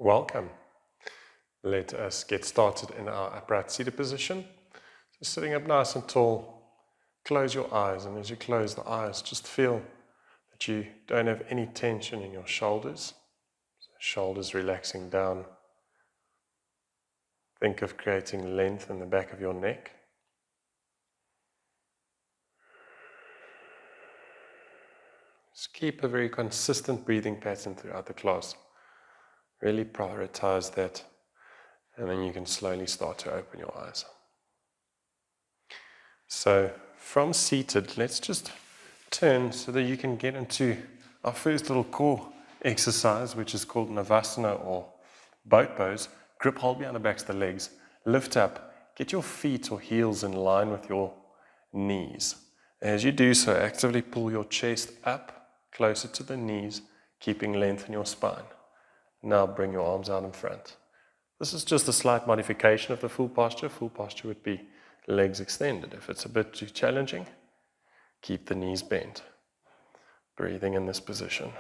Welcome. Let us get started in our upright seated position. So sitting up nice and tall, close your eyes, and as you close the eyes, just feel that you don't have any tension in your shoulders. So shoulders relaxing down. Think of creating length in the back of your neck. Just keep a very consistent breathing pattern throughout the class. Really prioritize that, and then you can slowly start to open your eyes. So from seated, let's just turn so that you can get into our first little core exercise, which is called Navasana or boat pose. Grip hold behind the backs of the legs, lift up, get your feet or heels in line with your knees. As you do so, actively pull your chest up closer to the knees, keeping length in your spine. Now bring your arms out in front. This is just a slight modification of the full posture. Full posture would be legs extended. If it's a bit too challenging, keep the knees bent. Breathing in this position.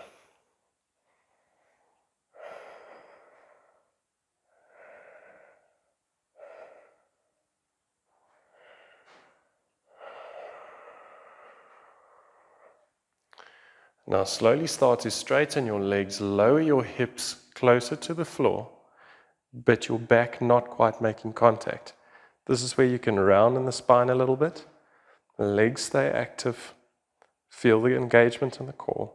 Now slowly start to straighten your legs, lower your hips closer to the floor, but your back not quite making contact. This is where you can round in the spine a little bit. The legs stay active. Feel the engagement in the core.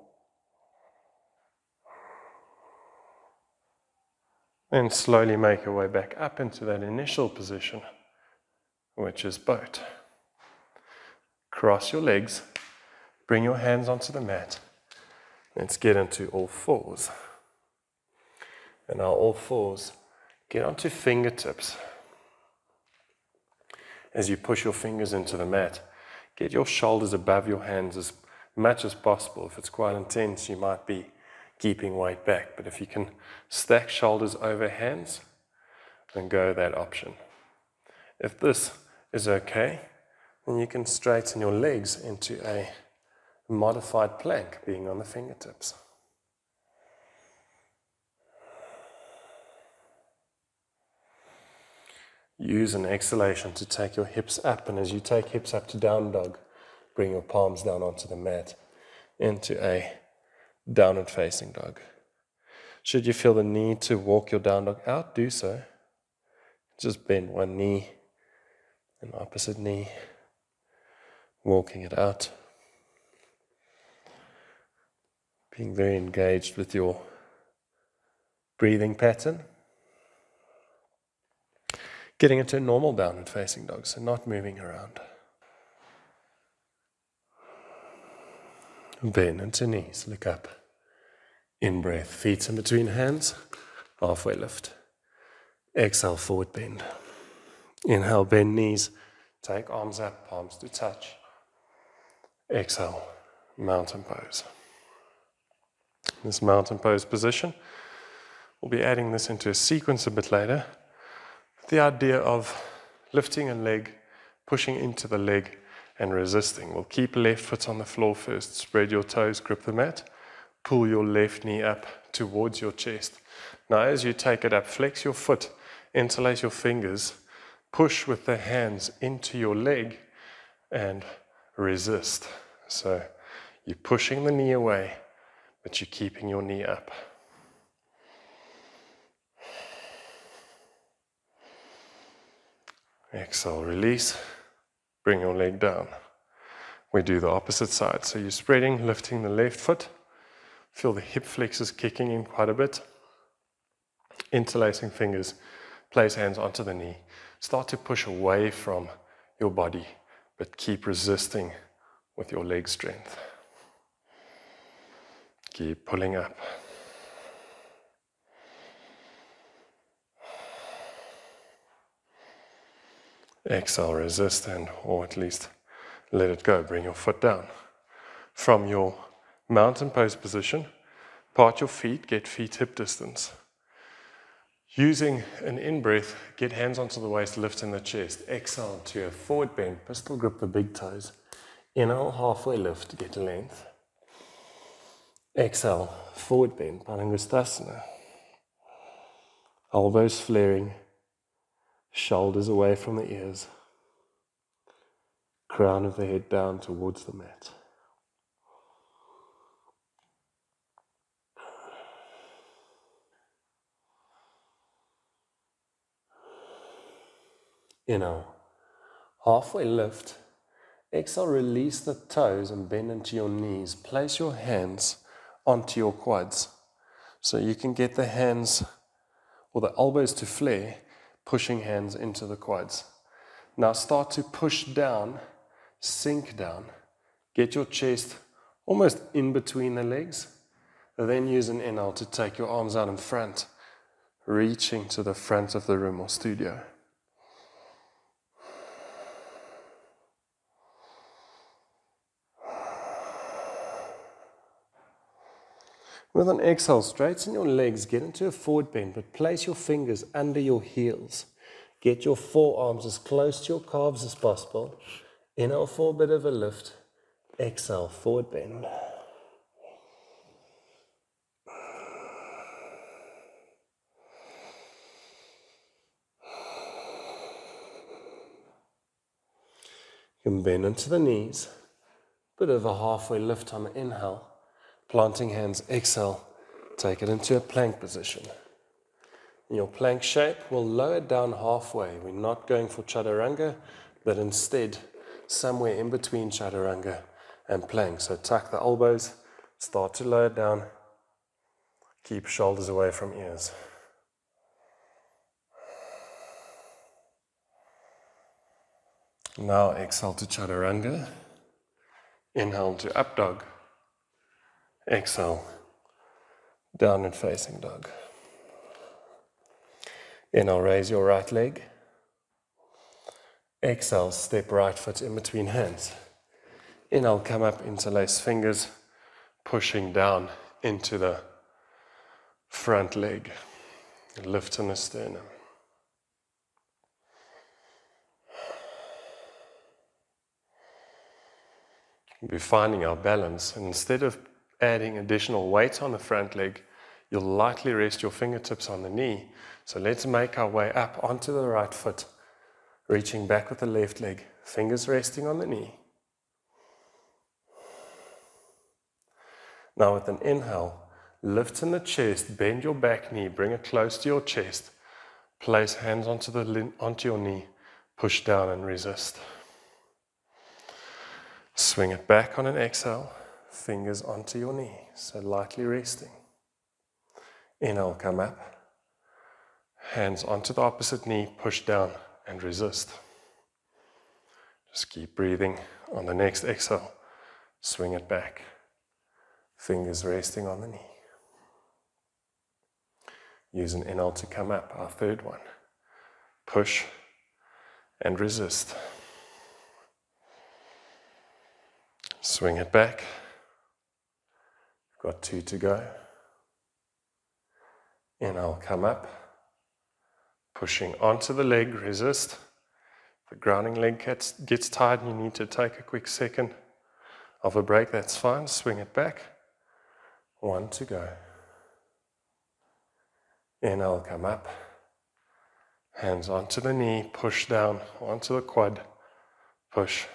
And slowly make your way back up into that initial position, which is boat. Cross your legs, bring your hands onto the mat. Let's get into all fours. And now all fours, get onto fingertips. As you push your fingers into the mat, get your shoulders above your hands as much as possible. If it's quite intense, you might be keeping weight back. But if you can stack shoulders over hands, then go that option. If this is okay, then you can straighten your legs into a modified plank, being on the fingertips. Use an exhalation to take your hips up, and as you take hips up to down dog, bring your palms down onto the mat into a downward facing dog. Should you feel the need to walk your down dog out, do so. Just bend one knee and opposite knee, walking it out. Being very engaged with your breathing pattern. Getting into a normal downward facing dog, so not moving around. Bend into knees, look up. In breath, feet in between hands, halfway lift. Exhale, forward bend. Inhale, bend knees, take arms up, palms to touch. Exhale, mountain pose. This mountain pose position, we'll be adding this into a sequence a bit later. The idea of lifting a leg, pushing into the leg, and resisting. We'll keep left foot on the floor first. Spread your toes, grip the mat. Pull your left knee up towards your chest. Now as you take it up, flex your foot, interlace your fingers, push with the hands into your leg, and resist. So you're pushing the knee away, but you're keeping your knee up. Exhale, release. Bring your leg down. We do the opposite side. So you're spreading, lifting the left foot. Feel the hip flexors kicking in quite a bit. Interlacing fingers. Place hands onto the knee. Start to push away from your body, but keep resisting with your leg strength. Keep pulling up. Exhale, resist, or at least let it go. Bring your foot down. From your mountain pose position, part your feet, get feet hip distance. Using an in-breath, get hands onto the waist, lift in the chest. Exhale to a forward bend, pistol grip the big toes. Inhale, halfway lift, get length. Exhale, forward bend, Padangusthasana. Elbows flaring, shoulders away from the ears, crown of the head down towards the mat. Inhale, halfway lift. Exhale, release the toes and bend into your knees. Place your hands onto your quads. So you can get the hands or the elbows to flare, pushing hands into the quads. Now start to push down, sink down. Get your chest almost in between the legs. Then use an inhale to take your arms out in front, reaching to the front of the room or studio. With an exhale, straighten your legs, get into a forward bend, but place your fingers under your heels. Get your forearms as close to your calves as possible. Inhale for a bit of a lift. Exhale, forward bend. You can bend into the knees. Bit of a halfway lift on the inhale. Planting hands, exhale. Take it into a plank position. In your plank shape, we'll lower down halfway. We're not going for chaturanga, but instead somewhere in between chaturanga and plank. So tuck the elbows, start to lower down. Keep shoulders away from ears. Now exhale to chaturanga. Inhale to up dog. Exhale, downward facing dog. Inhale, raise your right leg. Exhale, step right foot in between hands. Inhale, come up, interlace fingers, pushing down into the front leg. Lift in the sternum. We'll be finding our balance, and instead of adding additional weight on the front leg, you'll lightly rest your fingertips on the knee. So let's make our way up onto the right foot, reaching back with the left leg, fingers resting on the knee. Now with an inhale, lift in the chest, bend your back knee, bring it close to your chest, place hands onto your knee, push down and resist. Swing it back on an exhale, fingers onto your knee, so lightly resting. Inhale, come up. Hands onto the opposite knee, push down and resist. Just keep breathing. On the next exhale, swing it back. Fingers resting on the knee. Use an inhale to come up, our third one. Push and resist. Swing it back. Got 2 to go. Inhale, come up. Pushing onto the leg, resist. If the grounding leg gets tight and you need to take a quick second of a break, that's fine. Swing it back. 1 to go. Inhale, come up. Hands onto the knee, push down onto the quad, push.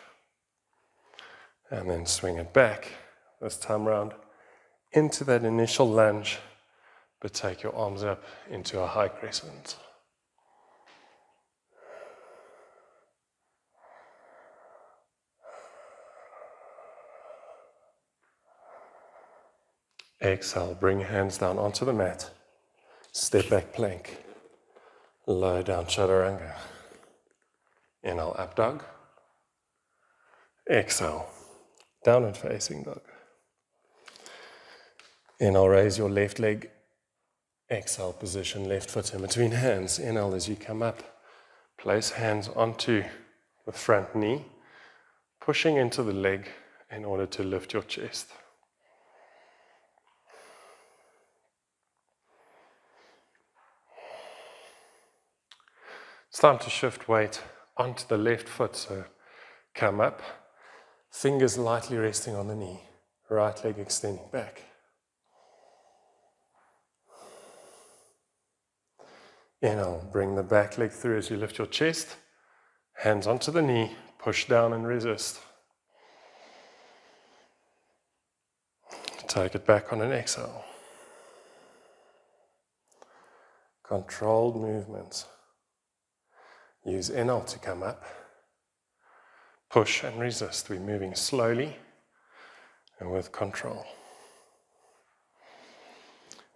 And then swing it back, this time round, into that initial lunge, but take your arms up into a high crescent. Exhale, bring your hands down onto the mat. Step back plank. Lower down chaturanga. Inhale, up dog. Exhale, downward facing dog. Inhale, raise your left leg. Exhale, position left foot in between hands. Inhale as you come up. Place hands onto the front knee, pushing into the leg in order to lift your chest. It's time to shift weight onto the left foot, so come up, fingers lightly resting on the knee, right leg extending back. Inhale, bring the back leg through as you lift your chest. Hands onto the knee, push down and resist. Take it back on an exhale. Controlled movements. Use inhale to come up. Push and resist. We're moving slowly and with control.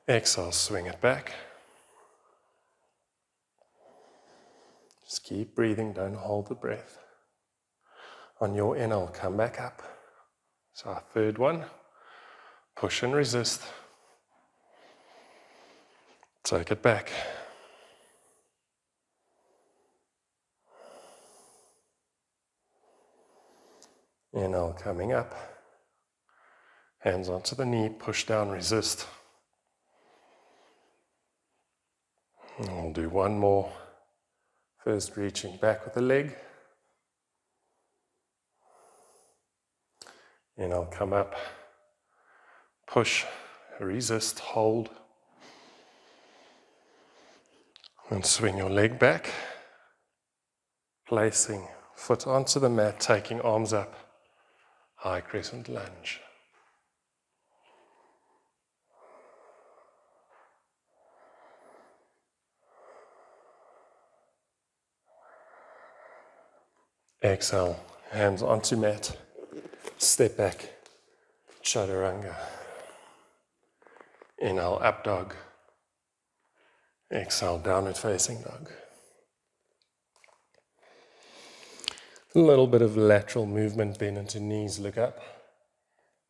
Exhale, swing it back. Just keep breathing, don't hold the breath. On your inhale, come back up. So our third one, push and resist. Take it back. Inhale, coming up. Hands onto the knee, push down, resist. And we'll do one more. First, reaching back with the leg. Inhale, come up. Push, resist, hold. And swing your leg back. Placing foot onto the mat, taking arms up. High crescent lunge. Exhale, hands onto mat, step back, chaturanga. Inhale, up dog. Exhale, downward facing dog. A little bit of lateral movement, bend into knees, look up.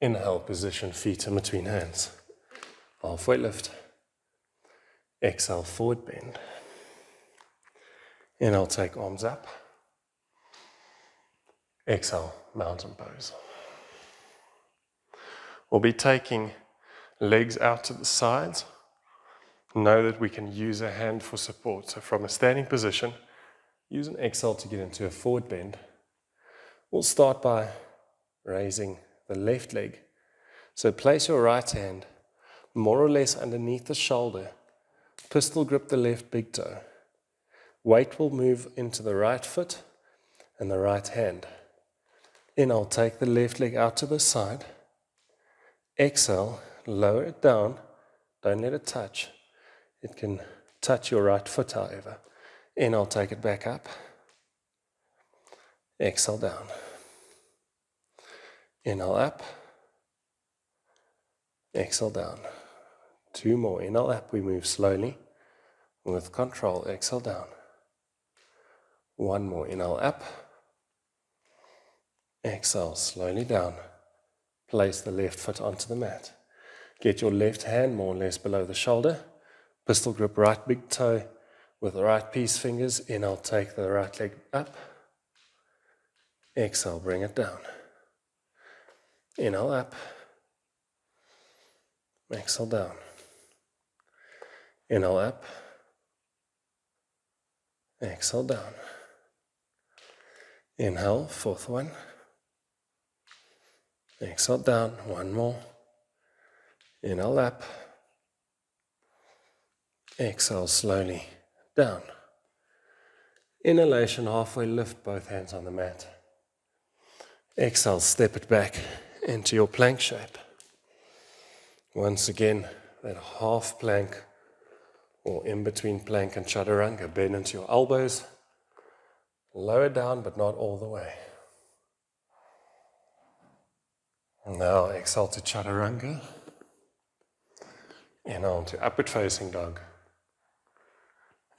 Inhale, position feet in between hands. Halfway lift. Exhale, forward bend. Inhale, take arms up. Exhale, mountain pose. We'll be taking legs out to the sides. Know that we can use a hand for support. So from a standing position, use an exhale to get into a forward bend. We'll start by raising the left leg. So place your right hand more or less underneath the shoulder. Pistol grip the left big toe. Weight will move into the right foot and the right hand. Inhale, take the left leg out to the side. Exhale, lower it down. Don't let it touch. It can touch your right foot, however. Inhale, take it back up. Exhale, down. Inhale, up. Exhale, down. Two more. Inhale, up. We move slowly. With control, exhale, down. One more. Inhale, up. Exhale, slowly down. Place the left foot onto the mat. Get your left hand more or less below the shoulder. Pistol grip right big toe with the right peace fingers. Inhale, take the right leg up. Exhale, bring it down. Inhale, up. Exhale, down. Inhale, up. Exhale, down. Inhale, fourth one. Exhale, down. One more. Inhale, up. Exhale, slowly down. Inhalation, halfway lift, both hands on the mat. Exhale, step it back into your plank shape. Once again, that half plank or in between plank and chaturanga, bend into your elbows. Lower down, but not all the way. Now exhale to chaturanga. Inhale to upward facing dog.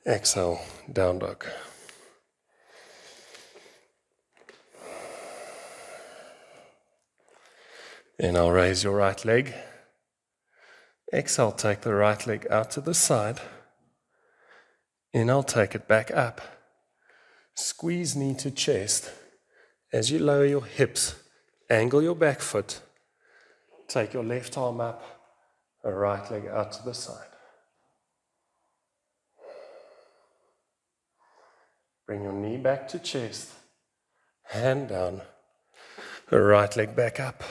Exhale, down dog. Inhale, raise your right leg. Exhale, take the right leg out to the side. Inhale, take it back up. Squeeze knee to chest. As you lower your hips, angle your back foot. Take your left arm up, the right leg out to the side. Bring your knee back to chest, hand down, the right leg back up.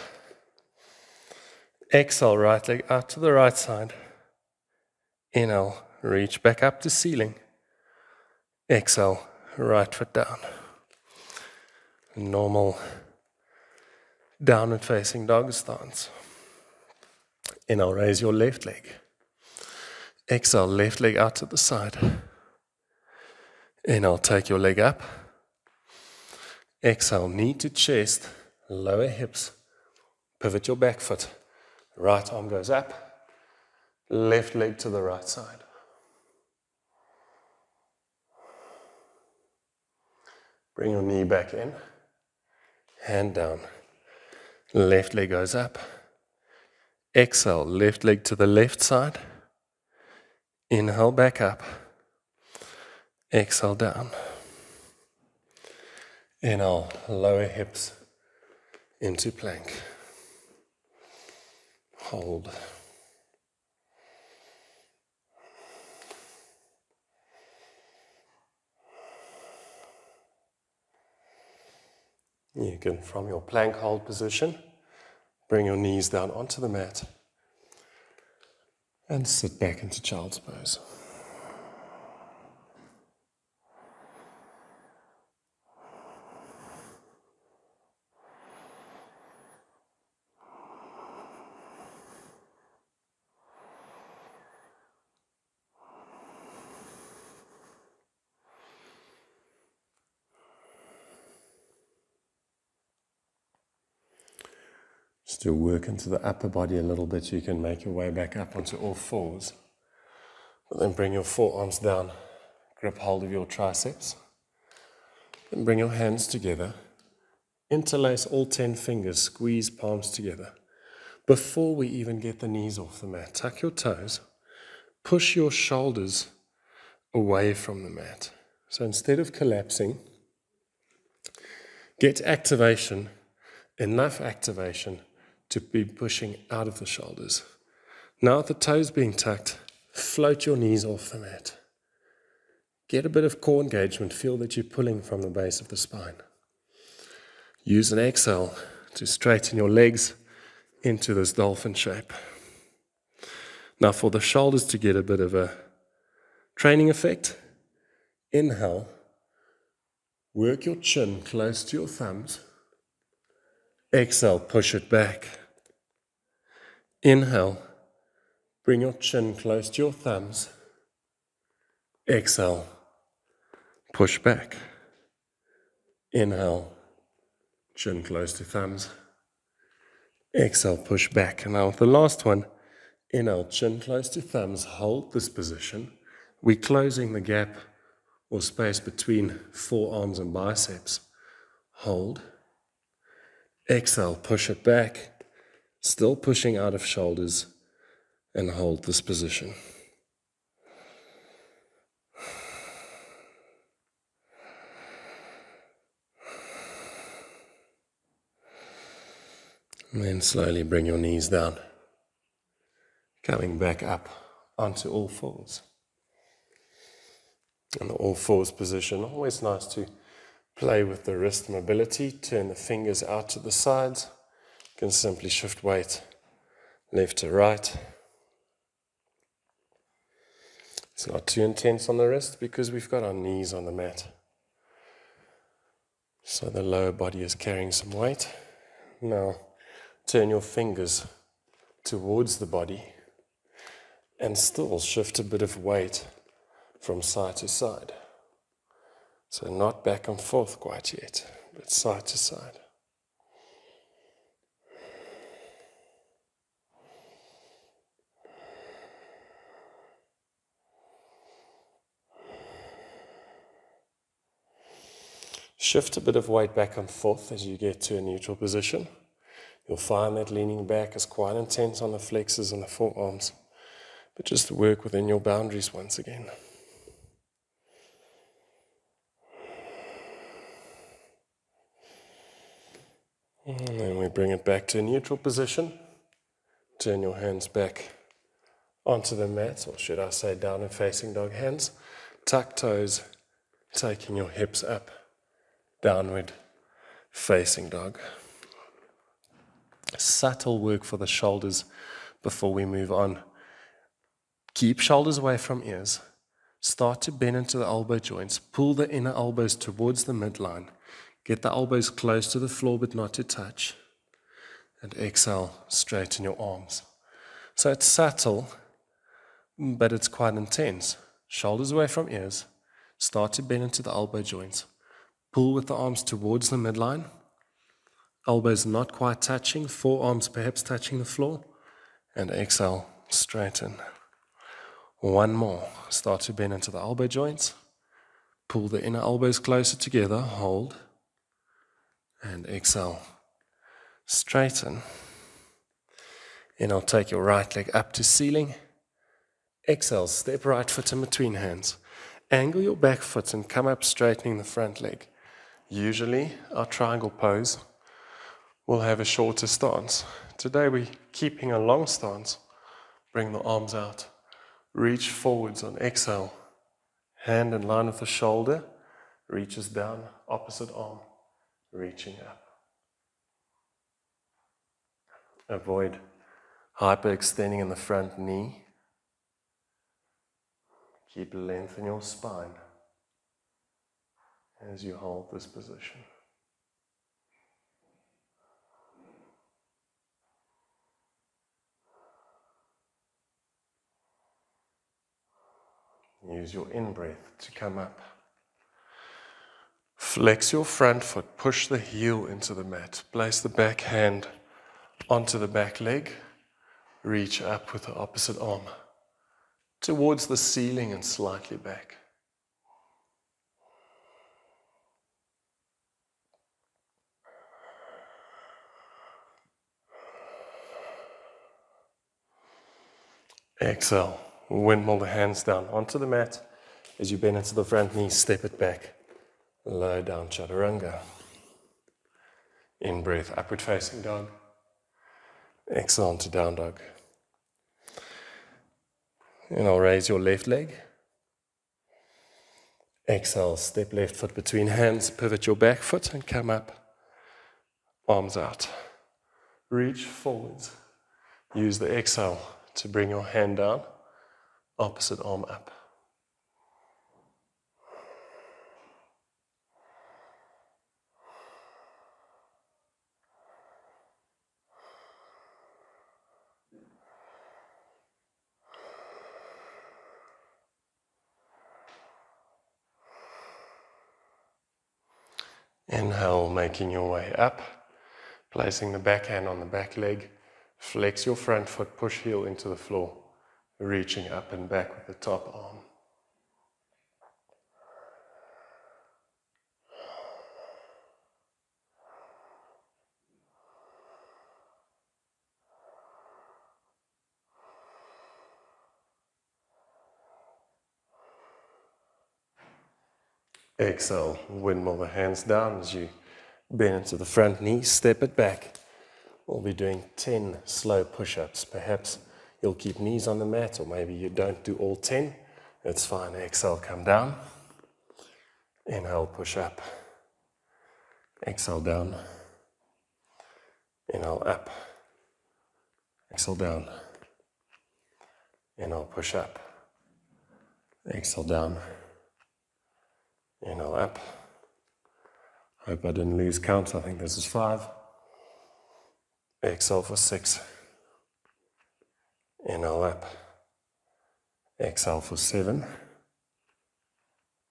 Exhale, right leg out to the right side. Inhale, reach back up to ceiling. Exhale, right foot down. Normal downward facing dog stance. Inhale, raise your left leg. Exhale, left leg out to the side. Inhale, take your leg up. Exhale, knee to chest, lower hips. Pivot your back foot. Right arm goes up. Left leg to the right side. Bring your knee back in. Hand down. Left leg goes up. Exhale, left leg to the left side. Inhale, back up. Exhale, down. Inhale, lower hips into plank. Hold. You can, from your plank hold position, bring your knees down onto the mat and sit back into child's pose. Still work into the upper body a little bit. You can make your way back up onto all fours. But then bring your forearms down. Grip hold of your triceps. Then bring your hands together. Interlace all 10 fingers. Squeeze palms together. Before we even get the knees off the mat, tuck your toes. Push your shoulders away from the mat. So instead of collapsing, get activation, enough activation to be pushing out of the shoulders. Now with the toes being tucked, float your knees off the mat. Get a bit of core engagement. Feel that you're pulling from the base of the spine. Use an exhale to straighten your legs into this dolphin shape. Now for the shoulders to get a bit of a training effect, inhale, work your chin close to your thumbs. Exhale, push it back. Inhale, bring your chin close to your thumbs. Exhale, push back. Inhale, chin close to thumbs. Exhale, push back. And now with the last one, inhale, chin close to thumbs, hold this position. We're closing the gap or space between forearms and biceps. Hold. Exhale, push it back. Still pushing out of shoulders, and hold this position. And then slowly bring your knees down, coming back up onto all fours. In the all fours position, always nice to play with the wrist mobility, turn the fingers out to the sides. You can simply shift weight left to right. It's not too intense on the wrist because we've got our knees on the mat. So the lower body is carrying some weight. Now turn your fingers towards the body and still shift a bit of weight from side to side. So not back and forth quite yet, but side to side. Shift a bit of weight back and forth as you get to a neutral position. You'll find that leaning back is quite intense on the flexors and the forearms, but just work within your boundaries once again. And then we bring it back to a neutral position. Turn your hands back onto the mat, or should I say downward facing dog hands. Tuck toes, taking your hips up. Downward facing dog. Subtle work for the shoulders before we move on. Keep shoulders away from ears. Start to bend into the elbow joints. Pull the inner elbows towards the midline. Get the elbows close to the floor but not to touch. And exhale, straighten your arms. So it's subtle, but it's quite intense. Shoulders away from ears. Start to bend into the elbow joints. Pull with the arms towards the midline. Elbows not quite touching, forearms perhaps touching the floor. And exhale, straighten. One more. Start to bend into the elbow joints. Pull the inner elbows closer together, hold. And exhale, straighten. And I'll take your right leg up to ceiling. Exhale, step right foot in between hands. Angle your back foot and come up straightening the front leg. Usually, our triangle pose will have a shorter stance. Today we're keeping a long stance. Bring the arms out. Reach forwards on exhale. Hand in line with the shoulder. Reaches down, opposite arm. Reaching up. Avoid hyperextending in the front knee. Keep length in your spine as you hold this position. Use your in-breath to come up. Flex your front foot, push the heel into the mat. Place the back hand onto the back leg. Reach up with the opposite arm towards the ceiling and slightly back. Exhale. Windmill the hands down onto the mat. As you bend into the front knee, step it back. Low down chaturanga. In breath, upward facing dog. Exhale to down dog. And I'll raise your left leg. Exhale, step left foot between hands, pivot your back foot and come up. Arms out. Reach forwards. Use the exhale to bring your hand down. Opposite arm up. Inhale, making your way up, placing the back hand on the back leg. Flex your front foot, push heel into the floor, reaching up and back with the top arm. Exhale, windmill the hands down as you bend into the front knee, step it back. We'll be doing 10 slow push-ups. Perhaps you'll keep knees on the mat, or maybe you don't do all 10. It's fine. Exhale, come down. Inhale, push up. Exhale, down. Inhale, up. Exhale, down. Inhale, push up. Exhale, down. Inhale, up. Hope I didn't lose count. I think this is 5. Exhale for 6. Inhale, up. Exhale for 7.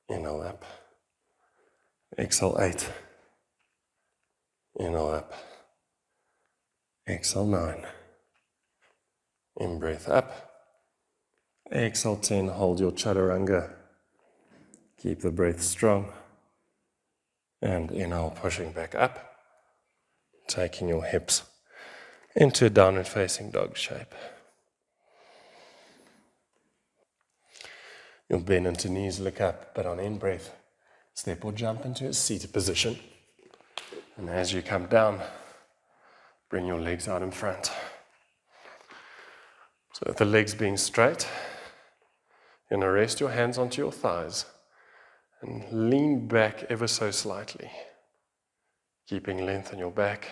Inhale, up. Exhale, 8. Inhale, up. Exhale, 9. In breath up. Exhale, 10. Hold your chaturanga. Keep the breath strong. And inhale, pushing back up. Taking your hips into a downward facing dog shape. You'll bend into knees, look up, but on in-breath, step or jump into a seated position. And as you come down, bring your legs out in front. So with the legs being straight, you're going to rest your hands onto your thighs and lean back ever so slightly, keeping length in your back.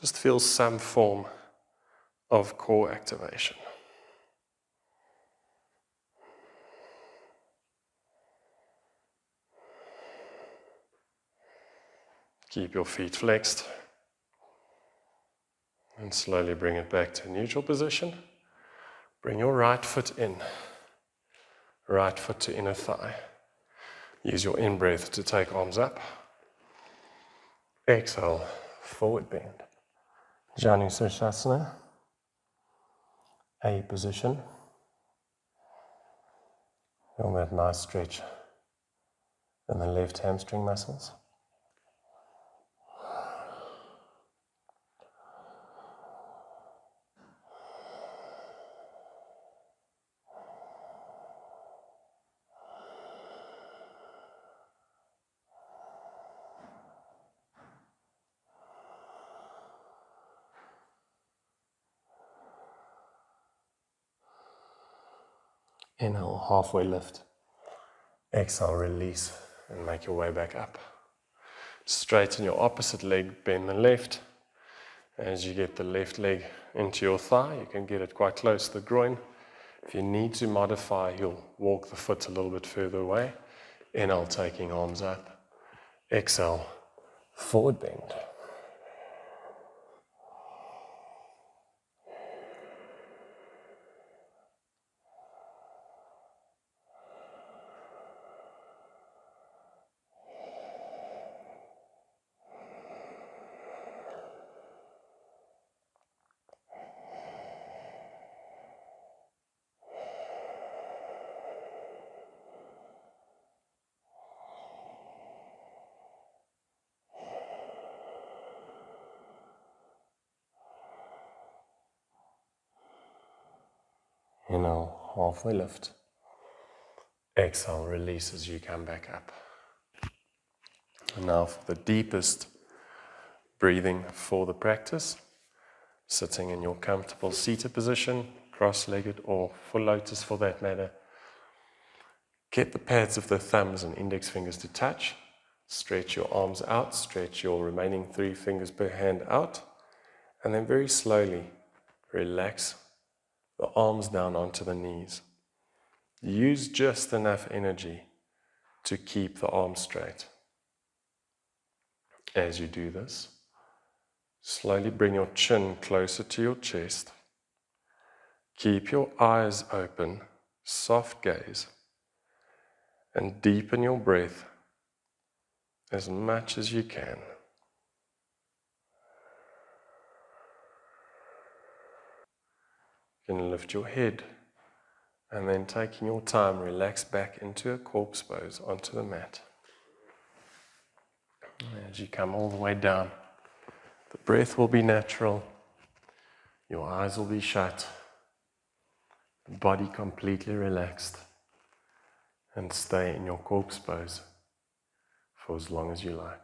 Just feel some form of core activation. Keep your feet flexed. And slowly bring it back to a neutral position. Bring your right foot in. Right foot to inner thigh. Use your in-breath to take arms up. Exhale, forward bend. Janu Sirsasana. A position. Feel that nice stretch in the left hamstring muscles. Inhale, halfway lift. Exhale, release and make your way back up. Straighten your opposite leg, bend the left. As you get the left leg into your thigh, you can get it quite close to the groin. If you need to modify, you'll walk the foot a little bit further away. Inhale, taking arms up. Exhale, forward bend. Inhale, halfway lift. Exhale, release as you come back up. And now for the deepest breathing for the practice, sitting in your comfortable seated position, cross-legged or full lotus for that matter. Get the pads of the thumbs and index fingers to touch. Stretch your arms out, stretch your remaining 3 fingers per hand out, and then very slowly relax the arms down onto the knees. Use just enough energy to keep the arms straight. As you do this, slowly bring your chin closer to your chest. Keep your eyes open, soft gaze, and deepen your breath as much as you can. You can lift your head and then, taking your time, relax back into a corpse pose onto the mat. As you come all the way down, the breath will be natural, your eyes will be shut, the body completely relaxed, and stay in your corpse pose for as long as you like.